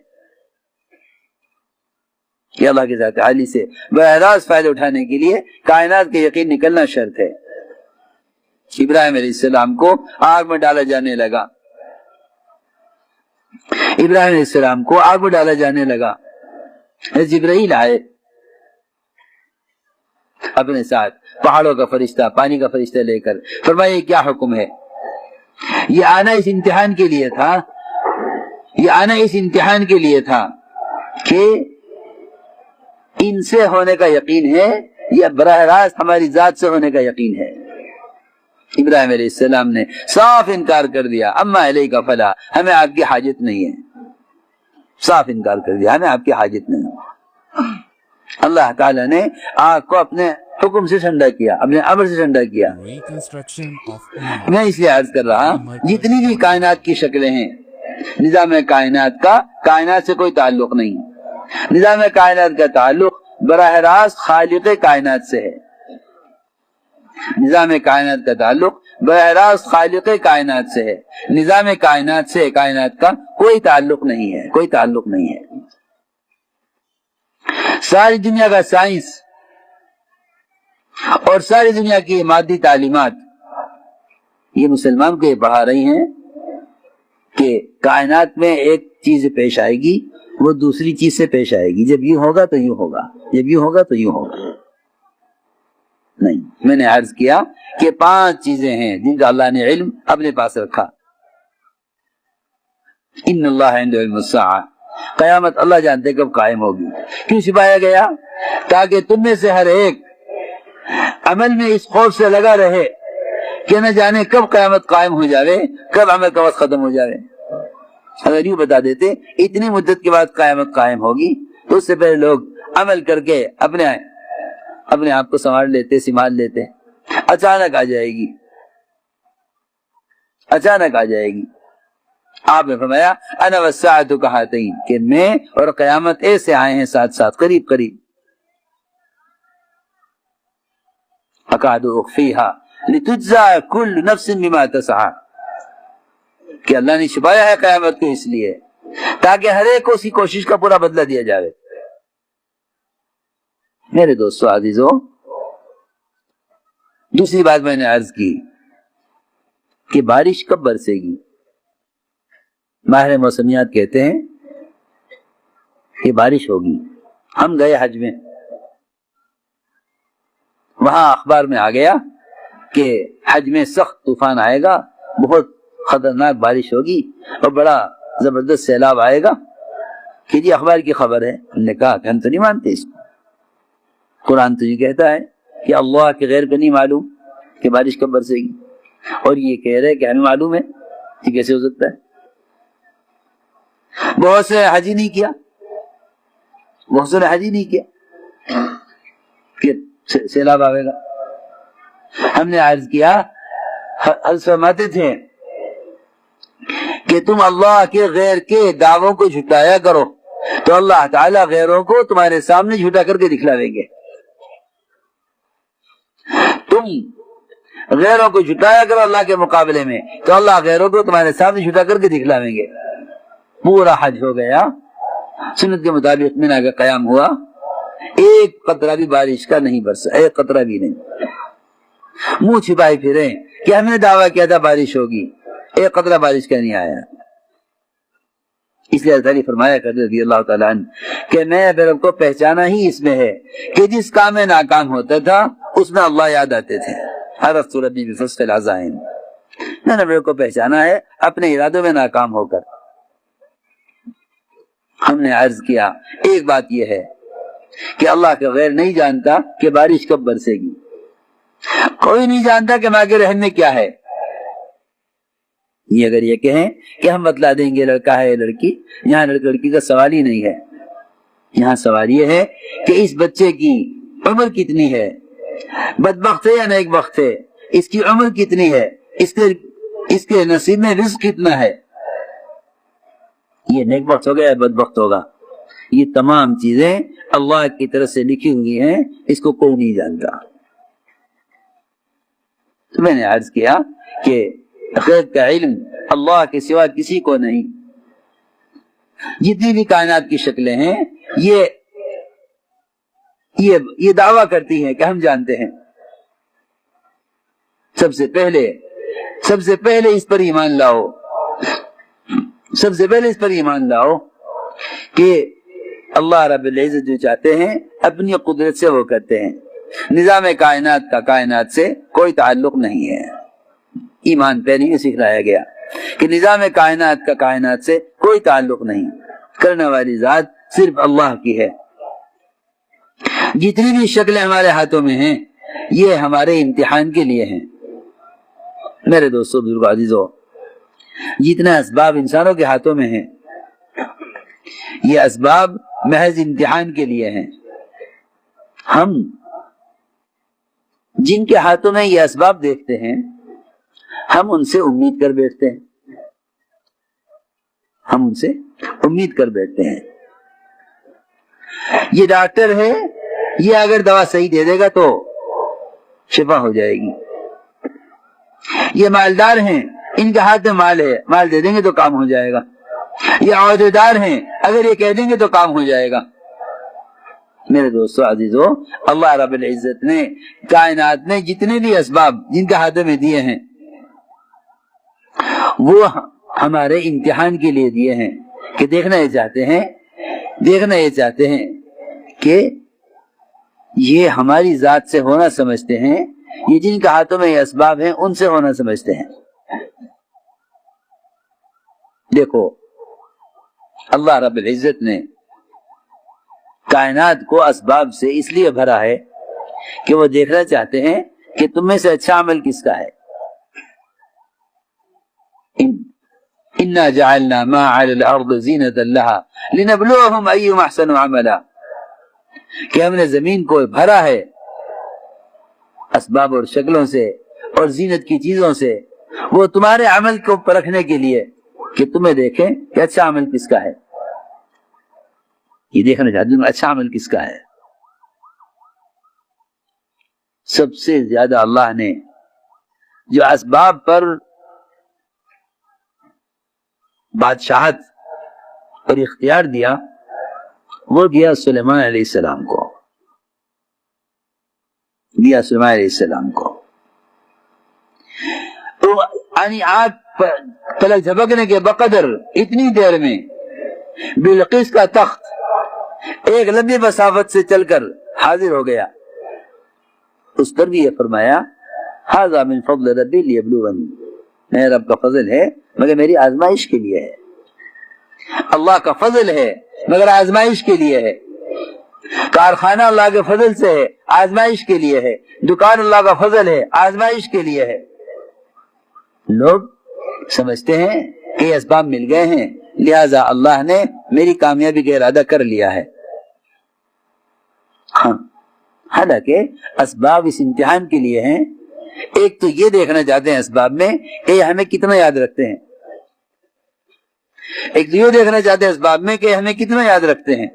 کہ اللہ کی ذات عالی سے براہ راست فائدے اٹھانے کے لیے کائنات کا یقین نکلنا شرط ہے. ابراہیم علیہ السلام کو آگ میں ڈالا جانے لگا، ابراہیم علیہ السلام کو آگ میں ڈالا جانے لگا. جبرائیل آئے اپنے ساتھ پہاڑوں کا فرشتہ، پانی کا فرشتہ لے کر. فرمایا کیا حکم ہے؟ یہ آنا اس امتحان کے لیے تھا، یہ آنا اس امتحان کے لیے تھا کہ ان سے ہونے کا یقین ہے یا براہ راست ہماری ذات سے ہونے کا یقین ہے. ابراہیم علیہ السلام نے صاف انکار کر دیا. اما الیک فلا، ہمیں آپ کی حاجت نہیں ہے. صاف انکار کر دیا، ہمیں آپ کی حاجت نہیں ہے. اللہ تعالیٰ نے آگ کو اپنے حکم سے ٹھنڈا کیا، اپنے امر سے ٹھنڈا کیا. میں اس لیے عرض کر رہا جتنی بھی کائنات کی شکلیں ہیں نظام کائنات کا کائنات سے کوئی تعلق نہیں. نظام کائنات کا تعلق براہ راست خالق کائنات سے ہے. نظام کائنات کا تعلق براہ راست خالق کائنات سے ہے. نظام کائنات سے کائنات کا کوئی تعلق نہیں ہے، کوئی تعلق نہیں ہے. ساری دنیا کا سائنس اور ساری دنیا کی مادی تعلیمات یہ مسلمان کو یہ پڑھا رہی ہیں کہ کائنات میں ایک چیز پیش آئے گی وہ دوسری چیز سے پیش آئے گی. جب یوں ہوگا تو یوں ہوگا، جب یوں ہوگا تو یوں ہوگا. میں نے عرض کیا کہ 5 چیزیں ہیں جن کا اللہ نے علم اپنے پاس رکھا. ان اللہ عنده علم الساعہ، قیامت اللہ جانتے کب قائم ہوگی. کیوں چھپایا گیا؟ تاکہ تم میں سے ہر ایک عمل میں اس خوف سے لگا رہے کہ نہ جانے کب قیامت قائم ہو جاوے، کب عمل کا وقت ختم ہو جاوے. اگر یوں بتا دیتے اتنی مدت کے بعد قیامت قائم ہوگی تو اس سے پہلے لوگ عمل کر کے اپنے آپ کو سنبھال لیتے، سنبھال لیتے. اچانک آ جائے گی، اچانک آ جائے گی. آپ نے فرمایا انا والساعۃ کہاتین، کہ میں اور قیامت ایسے آئے ہیں ساتھ ساتھ، قریب قریب. اکاد اخفیہا لتجزا کل نفس بما تسعی، کہ اللہ نے چھپایا ہے قیامت کو اس لیے تاکہ ہر ایک کو اس کی کوشش کا پورا بدلہ دیا جائے. میرے دوستو عزیزو، دوسری بات میں نے عرض کی کہ بارش کب برسے گی. ماہر موسمیات کہتے ہیں کہ بارش ہوگی. ہم گئے حج میں، وہاں اخبار میں آ گیا کہ حج میں سخت طوفان آئے گا، بہت خطرناک بارش ہوگی اور بڑا زبردست سیلاب آئے گا. کہ جی اخبار کی خبر ہے. ہم نے کہا کہ ہم تو نہیں مانتے اس کو، قرآن تو یہ کہتا ہے کہ اللہ کے غیر کو نہیں معلوم کہ بارش کب برسے گی، اور یہ کہہ رہے کہ ہمیں معلوم ہے. یہ کیسے ہو سکتا ہے؟ بہت سے حج ہی نہیں کیا، بہت سے حج ہی نہیں کیا کہ سیلاب آئے گا. ہم نے عرض کیا، حضرت فرماتے تھے کہ تم اللہ کے غیر کے دعووں کو جھٹلایا کرو تو اللہ تعالیٰ غیروں کو تمہارے سامنے جھوٹا کر کے دکھلاویں گے. تم غیروں کو جھٹایا کرو اللہ کے مقابلے میں تو اللہ غیروں کو تمہارے سامنے جھوٹا کر کے دکھلاویں گے. پورا حج ہو گیا، سنت کے مطابق مینا کا قیام ہوا، ایک قطرہ بھی بارش کا نہیں برسا، ایک قطرہ بھی نہیں. منہ چھپائے پھرے کہ ہم نے دعویٰ کیا تھا بارش ہوگی، ایک قطرہ بارش کا نہیں آیا. اس لیے تعالیٰ فرمایا کرتے رضی اللہ تعالیٰ عنہ کہ میں اپنے رب کو پہچانا ہی اس میں ہے کہ جس کام میں ناکام ہوتا تھا اس میں اللہ یاد آتے تھے. عرفت ربی بفسق العزائم، میں نے اپنے رب کو پہچانا ہے اپنے ارادوں میں ناکام ہو کر. ہم نے عرض کیا ایک بات یہ ہے کہ اللہ کے غیر نہیں جانتا کہ بارش کب برسے گی، کوئی نہیں جانتا کہ ماں کے رحم میں کیا ہے. یہ اگر یہ کہیں کہ ہم بتلا دیں گے لڑکا ہے یا لڑکی، یہاں لڑکا لڑکی کا سوال ہی نہیں ہے. یہاں سوال یہ ہے کہ اس بچے کی عمر کتنی ہے، بدبخت ہے یا نیک بخت ہے، اس کی عمر کتنی ہے، اس کے نصیب میں رزق کتنا ہے، یہ نیک بخت ہوگا یا بدبخت ہوگا. یہ تمام چیزیں اللہ کی طرف سے لکھی ہوئی ہیں، اس کو کوئی نہیں جانتا. تو میں نے عرض کیا کہ غیب کا علم اللہ کے سوا کسی کو نہیں. جتنی بھی کائنات کی شکلیں ہیں یہ دعویٰ کرتی ہیں کہ ہم جانتے ہیں. سب سے پہلے اس پر ایمان لاؤ، سب سے پہلے اس پر ایمان لاؤ کہ اللہ رب العزت جو چاہتے ہیں اپنی قدرت سے وہ کرتے ہیں. نظام کائنات کا کائنات سے کوئی تعلق نہیں ہے. ایمان پہلے ہی سکھلایا گیا کہ نظام کائنات کا کائنات سے کوئی تعلق نہیں، کرنے والی ذات صرف اللہ کی ہے. جتنی بھی شکلیں ہمارے ہاتھوں میں ہیں یہ ہمارے امتحان کے لیے ہیں. میرے دوستو بزرگو عزیزو، جتنا اسباب انسانوں کے ہاتھوں میں ہیں یہ اسباب محض امتحان کے لیے ہیں. ہم جن کے ہاتھوں میں یہ اسباب دیکھتے ہیں ہم ان سے امید کر بیٹھتے ہیں، ہم ان سے امید کر بیٹھتے ہیں. یہ ڈاکٹر ہے، یہ اگر دوا صحیح دے دے گا تو شفا ہو جائے گی. یہ مالدار ہیں، ان کے ہاتھ میں مال ہے، مال دے دیں گے تو کام ہو جائے گا. یہ عہدیدار ہیں، اگر یہ کہہ دیں گے تو کام ہو جائے گا. میرے دوستو عزیزو، اللہ رب العزت نے کائنات میں جتنے بھی اسباب جن کے ہاتھوں میں دیے ہیں وہ ہمارے امتحان کے لیے دیے ہیں کہ دیکھنا یہ چاہتے ہیں کہ یہ ہماری ذات سے ہونا سمجھتے ہیں یہ جن کے ہاتھوں میں یہ اسباب ہیں ان سے ہونا سمجھتے ہیں۔ دیکھو اللہ رب العزت نے کائنات کو اسباب سے اس لیے بھرا ہے کہ وہ دیکھنا چاہتے ہیں کہ تم میں سے اچھا عمل کس کا ہے۔ اِنَّا جَعَلْنَا مَا عَلَى الْأَرْضِ زِينَةً لَهَا لِنَبْلُوَهُمْ أَيُّهُمْ أَحْسَنُ عَمَلًا، کہ ہم نے زمین کو بھرا ہے اسباب اور شکلوں سے اور زینت کی چیزوں سے، وہ تمہارے عمل کو پرکھنے کے لیے کہ تمہیں دیکھیں کہ اچھا عمل کس کا ہے۔ یہ دیکھنا چاہتے ہیں اچھا عمل کس کا ہے۔ سب سے زیادہ اللہ نے جو اسباب پر بادشاہت اور اختیار دیا وہ دیا سلیمان علیہ السلام کو، دیا سلیمان علیہ السلام کو۔ تو یعنی آنکھ پلک جھپکنے کے بقدر اتنی دیر میں بلقیس کا تخت ایک لمبی مسافت سے چل کر حاضر ہو گیا۔ اس پر بھی یہ فرمایا ھذا من فضل ربی لیبلونی، میرے رب کا فضل ہے مگر میری آزمائش کے لیے ہے۔ اللہ کا فضل ہے مگر آزمائش کے لیے ہے۔ کارخانہ اللہ کے فضل سے ہے، آزمائش کے لیے ہے۔ دکان اللہ کا فضل ہے، آزمائش کے لیے ہے۔ لوگ سمجھتے ہیں کہ یہ اسباب مل گئے ہیں لہذا اللہ نے میری کامیابی کا ارادہ کر لیا ہے۔ ہاں، حالانکہ اسباب اس امتحان کے لیے ہیں۔ ایک تو یہ دیکھنا چاہتے ہیں اسباب میں کہ یہ ہمیں کتنا یاد رکھتے ہیں، ایک تو یہ دیکھنا چاہتے ہیں اسباب میں کہ ہمیں کتنا یاد رکھتے ہیں،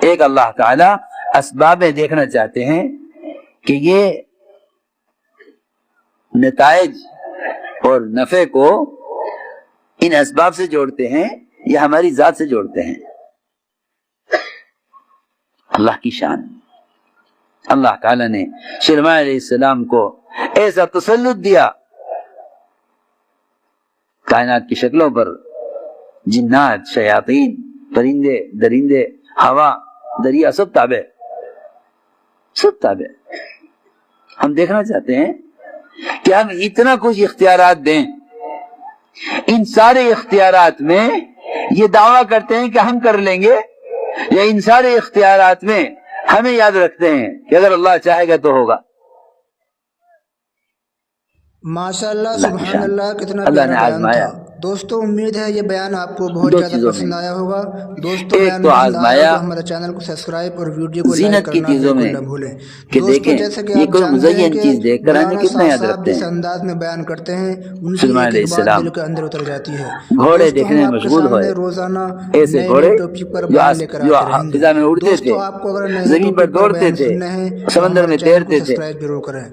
ایک اللہ تعالی اسباب میں دیکھنا چاہتے ہیں کہ یہ نتائج اور نفع کو ان اسباب سے جوڑتے ہیں یا ہماری ذات سے جوڑتے ہیں۔ اللہ کی شان، اللہ تعالی نے سلیمان علیہ السلام کو ایسا تسلط دیا کائنات کی شکلوں پر، جنات، شیاطین، پرندے، درندے، ہوا، دریا، سب تابع، سب تابع۔ ہم دیکھنا چاہتے ہیں کہ ہم اتنا کچھ اختیارات دیں، ان سارے اختیارات میں یہ دعویٰ کرتے ہیں کہ ہم کر لیں گے، یا ان سارے اختیارات میں ہمیں یاد رکھتے ہیں کہ اگر اللہ چاہے گا تو ہوگا۔ ماشاءاللہ، سبحان اللہ، کتنا اللہ نے پیارا بیان آزمایا۔ تھا۔ دوستو امید ہے یہ بیان آپ کو بہت دو زیادہ چیزوں پسند میں، آیا ہوگا۔ دوستو ایک بیان تو پسند آیا آزمایا تو ہمارے چینل کو سبسکرائب اور ویڈیو کو لائک زینت کی کرنا چیزوں بالکل میں نہ بھولیں۔ کہ دوستو دیکھیں جیسے کہ یہ آپ کوئی جانتے ہیں مزین کہ چیز دیکھ کر ہمیں مولانا کتنا صاحب یاد صاحب رکھتے جس ہیں۔ انداز میں بیان کرتے ہیں ان کی سلیمان ایک علیہ ایک بات السلام دل کے اندر اتر جاتی ہے۔ گھوڑے دوستو دیکھنے ہم میں آپ کے مشغول ہوئے، سامنے روزانہ ایسے نئے گھوڑے نئے ٹاپک پر بیان لے کر جو آتے رہیں گے۔ فضا میں اڑتے دوستو تھے، آپ کو اگر نئے زمین پر ٹاپک پر دوڑتے بیان تھے، سننے ہیں تو سمندر ہمارے میں چینل کو تیرتے تھے۔ سبسکرائب ضرور کریں۔